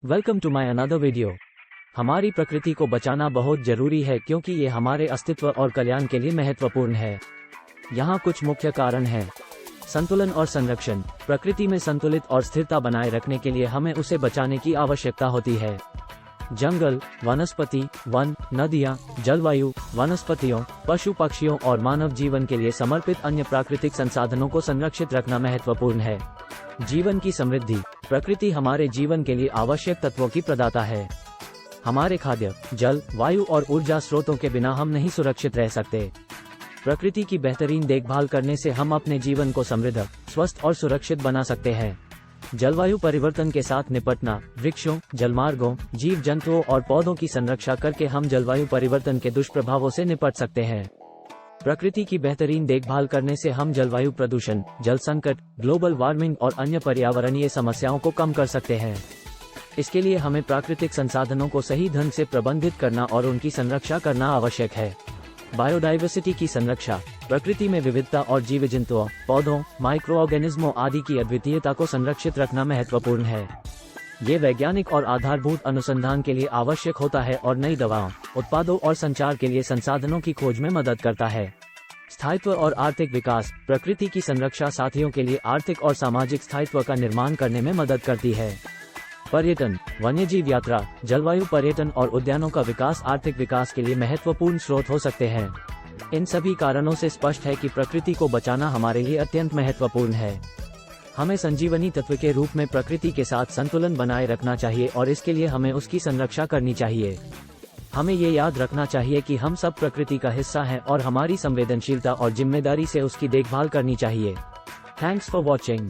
Welcome to my another video. हमारी प्रकृति को बचाना बहुत जरूरी है क्योंकि ये हमारे अस्तित्व और कल्याण के लिए महत्वपूर्ण है। यहाँ कुछ मुख्य कारण हैं। संतुलन और संरक्षण। प्रकृति में संतुलित और स्थिरता बनाए रखने के लिए हमें उसे बचाने की आवश्यकता होती है। जंगल, वनस्पति, वन, नदियाँ, जलवायु, वनस्पतियों, पशु पक्षियों और मानव जीवन के लिए समर्पित अन्य प्राकृतिक संसाधनों को संरक्षित रखना महत्वपूर्ण है। जीवन की समृद्धि। प्रकृति हमारे जीवन के लिए आवश्यक तत्वों की प्रदाता है। हमारे खाद्य, जल, वायु और ऊर्जा स्रोतों के बिना हम नहीं सुरक्षित रह सकते। प्रकृति की बेहतरीन देखभाल करने से हम अपने जीवन को समृद्ध, स्वस्थ और सुरक्षित बना सकते हैं। जलवायु परिवर्तन के साथ निपटना। वृक्षों, जलमार्गों, जीव जंतुओं और पौधों की संरक्षा करके हम जलवायु परिवर्तन के दुष्प्रभावों से निपट सकते हैं। प्रकृति की बेहतरीन देखभाल करने से हम जलवायु प्रदूषण, जल संकट, ग्लोबल वार्मिंग और अन्य पर्यावरणीय समस्याओं को कम कर सकते हैं। इसके लिए हमें प्राकृतिक संसाधनों को सही ढंग से प्रबंधित करना और उनकी संरक्षा करना आवश्यक है। बायोडाइवर्सिटी की संरक्षा। प्रकृति में विविधता और जीव जंतुओं, पौधों, माइक्रो ऑर्गेनिज्मों आदि की अद्वितीयता को संरक्षित रखना महत्वपूर्ण है। ये वैज्ञानिक और आधारभूत अनुसंधान के लिए आवश्यक होता है और नई दवाओं, उत्पादों और संचार के लिए संसाधनों की खोज में मदद करता है। स्थायित्व और आर्थिक विकास। प्रकृति की संरक्षा साथियों के लिए आर्थिक और सामाजिक स्थायित्व का निर्माण करने में मदद करती है। पर्यटन, वन्यजीव यात्रा, जलवायु पर्यटन और उद्यानों का विकास आर्थिक विकास के लिए महत्वपूर्ण स्रोत हो सकते हैं। इन सभी कारणों से स्पष्ट है कि प्रकृति को बचाना हमारे लिए अत्यंत महत्वपूर्ण है। हमें संजीवनी तत्व के रूप में प्रकृति के साथ संतुलन बनाए रखना चाहिए और इसके लिए हमें उसकी संरक्षा करनी चाहिए। हमें ये याद रखना चाहिए कि हम सब प्रकृति का हिस्सा हैं और हमारी संवेदनशीलता और जिम्मेदारी से उसकी देखभाल करनी चाहिए। Thanks for watching.